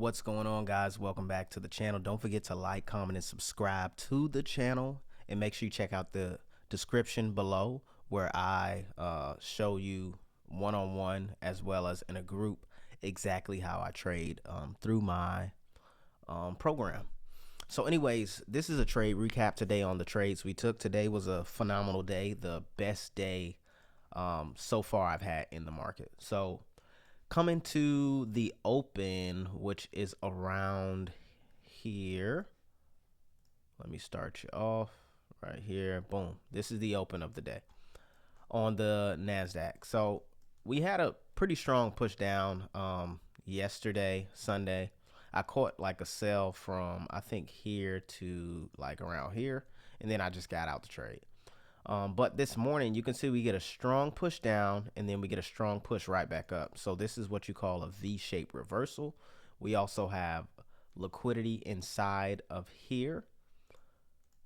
What's going on, guys? Welcome back to the channel. Don't forget to like, comment, and subscribe to the channel, and make sure you check out the description below where I show you one-on-one as well as in a group exactly how I trade through my program. So anyways, this is a trade recap today on the trades we took. Today was a phenomenal day, the best day so far I've had in the market. So coming to the open, which is around here. Let me start you off right here. Boom. This is the open of the day on the NASDAQ. So we had a pretty strong push down yesterday, Sunday. I caught like a sell from I think here to like around here, and then I just got out the trade. But this morning, you can see we get a strong push down, and then we get a strong push right back up. So this is what you call a V-shaped reversal. We also have liquidity inside of here,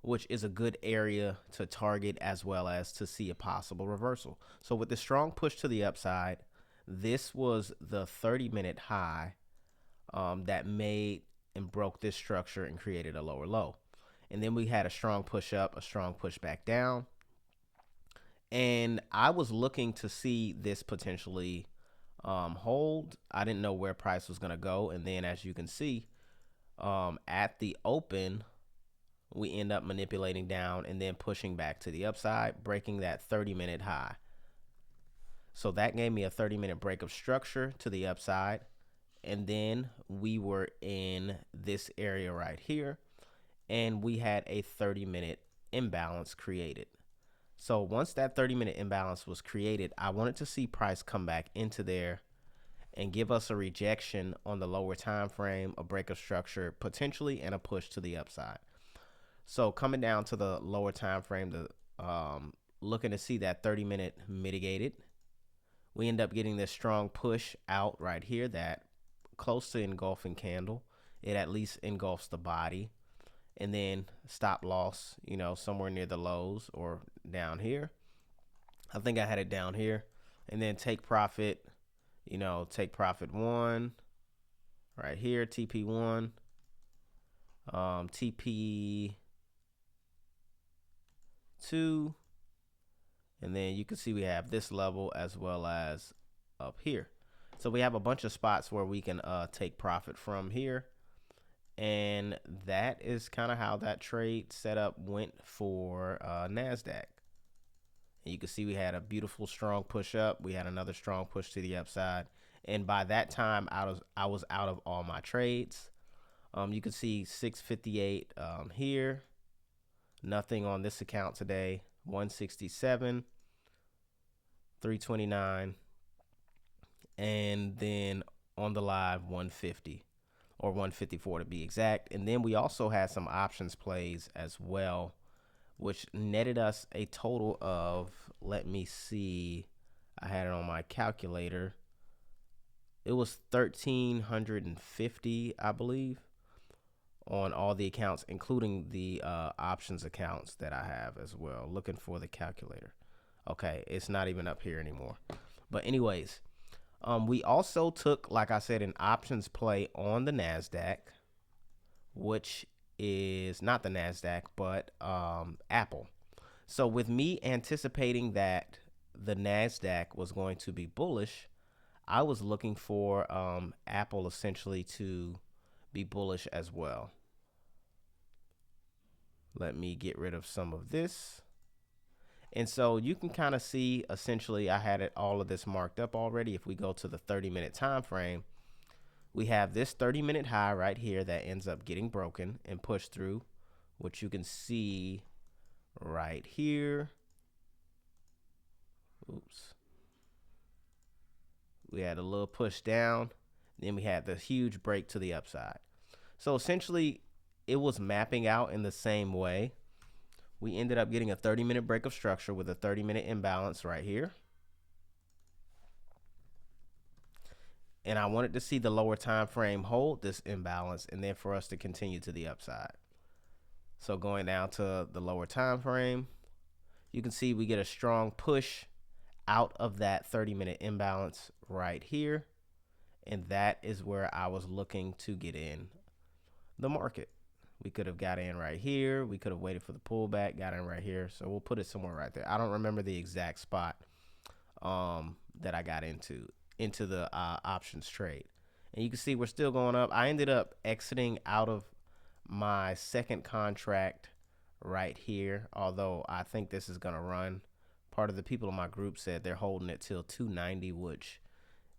which is a good area to target as well as to see a possible reversal. So with the strong push to the upside, this was the 30-minute high that made and broke this structure and created a lower low. And then we had a strong push up, a strong push back down. And I was looking to see this potentially hold. I didn't know where price was going to go. And then as you can see, at the open, we end up manipulating down and then pushing back to the upside, breaking that 30-minute high. So that gave me a 30-minute break of structure to the upside. And then we were in this area right here, and we had a 30-minute imbalance created. So once that 30-minute imbalance was created, I wanted to see price come back into there and give us a rejection on the lower time frame, a break of structure potentially, and a push to the upside. So coming down to the lower time frame, looking to see that 30-minute mitigated, we end up getting this strong push out right here, that close to engulfing candle. It at least engulfs the body. And then stop loss, somewhere near the lows or down here. I think I had it down here. And then take profit, take profit one right here, TP1, TP2. And then you can see we have this level as well as up here. So we have a bunch of spots where we can take profit from here. And that is kind of how that trade setup went for NASDAQ. And you can see we had a beautiful strong push up. We had another strong push to the upside. And by that time, I was out of all my trades. You can see 658 here. Nothing on this account today. 167, 329, and then on the live 150. Or 154 to be exact. And then we also had some options plays as well, which netted us a total of, let me see, I had it on my calculator. It was 1,350, I believe, on all the accounts, including the options accounts that I have as well. Looking for the calculator. Okay, it's not even up here anymore. But anyways, we also took, like I said, an options play on the NASDAQ, which is not the NASDAQ, but Apple. So with me anticipating that the NASDAQ was going to be bullish, I was looking for Apple essentially to be bullish as well. Let me get rid of some of this. And so you can kind of see, essentially, I had all of this marked up already. If we go to the 30-minute time frame, we have this 30-minute high right here that ends up getting broken and pushed through, which you can see right here. Oops. We had a little push down. Then we had the huge break to the upside. So essentially, it was mapping out in the same way. We ended up getting a 30-minute break of structure with a 30-minute imbalance right here. And I wanted to see the lower time frame hold this imbalance and then for us to continue to the upside. So going down to the lower time frame, you can see we get a strong push out of that 30-minute imbalance right here. and that is where I was looking to get in the market. We could have got in right here. We could have waited for the pullback, got in right here. So we'll put it somewhere right there. I don't remember the exact spot that I got into the options trade. And you can see we're still going up. I ended up exiting out of my second contract right here, although I think this is going to run. Part of the people in my group said they're holding it till 290, which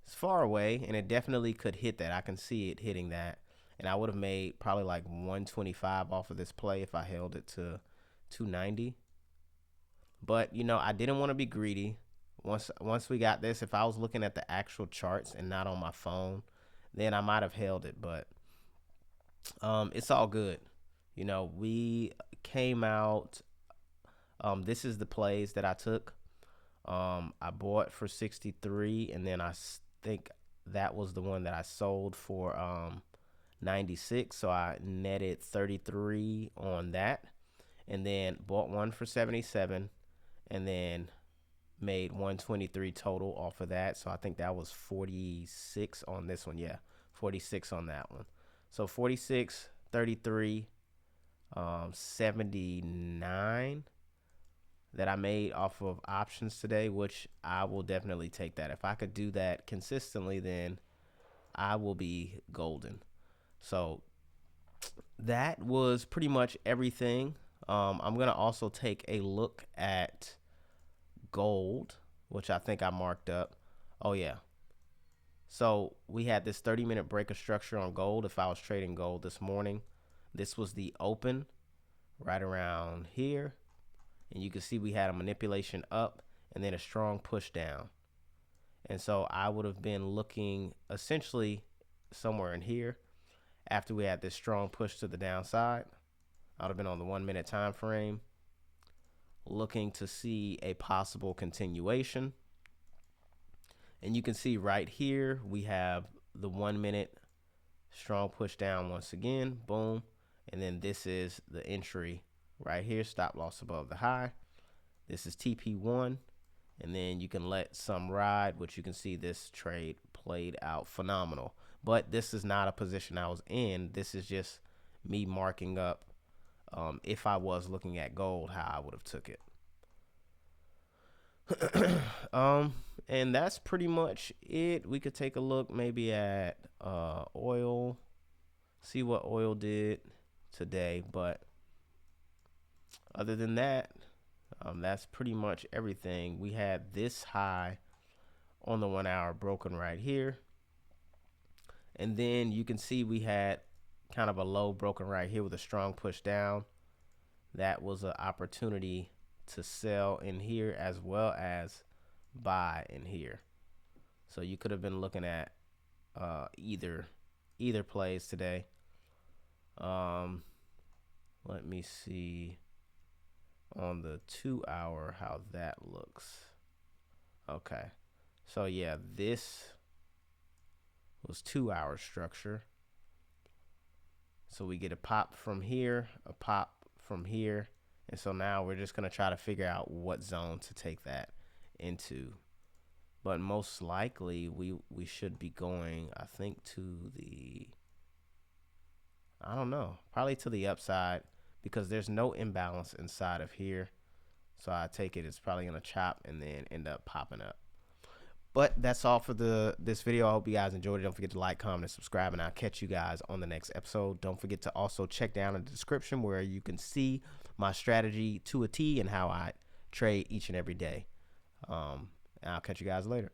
is far away, and it definitely could hit that. I can see it hitting that, and I would have made probably like 125 off of this play if I held it to 290. But, you know, I didn't want to be greedy. Once we got this, if I was looking at the actual charts and not on my phone, then I might have held it. But it's all good. You know, we came out. This is the plays that I took. I bought for 63, and then I think that was the one that I sold for 96. So I netted 33 on that, and then bought one for 77, and then made 123 total off of that. So I think that was 46 on this one. Yeah, 46 on that one. So 46, 33, 79 that I made off of options today, which I will definitely take that. If I could do that consistently, then I will be golden. So that was pretty much everything. I'm going to also take a look at gold, which I think I marked up. Oh, yeah. So we had this 30-minute break of structure on gold. If I was trading gold this morning, this was the open right around here. And you can see we had a manipulation up and then a strong push down. And so I would have been looking essentially somewhere in here after we had this strong push to the downside. I would have been on the 1 minute time frame, looking to see a possible continuation. And you can see right here we have the 1 minute strong push down once again, boom. And then this is the entry right here, stop loss above the high. This is TP1, and then you can let some ride, which you can see this trade played out phenomenal. But this is not a position I was in. This is just me marking up if I was looking at gold, how I would have took it. And that's pretty much it. We could take a look maybe at oil, see what oil did today. But other than that, that's pretty much everything. We had this high on the 1 hour broken right here. And then you can see we had kind of a low broken right here with a strong push down. That was an opportunity to sell in here as well as buy in here. So you could have been looking at either plays today. Let me see on the 2 hour how that looks. Okay, so yeah, this was 2 hour structure. So we get a pop from here, a pop from here, and so now we're just going to try to figure out what zone to take that into. But most likely we should be going, I think, to the, I don't know, probably to the upside, because there's no imbalance inside of here. So I take it it's probably going to chop and then end up popping up. But that's all for this video. I hope you guys enjoyed it. Don't forget to like, comment, and subscribe, and I'll catch you guys on the next episode. Don't forget to also check down in the description where you can see my strategy to a T and how I trade each and every day. And I'll catch you guys later.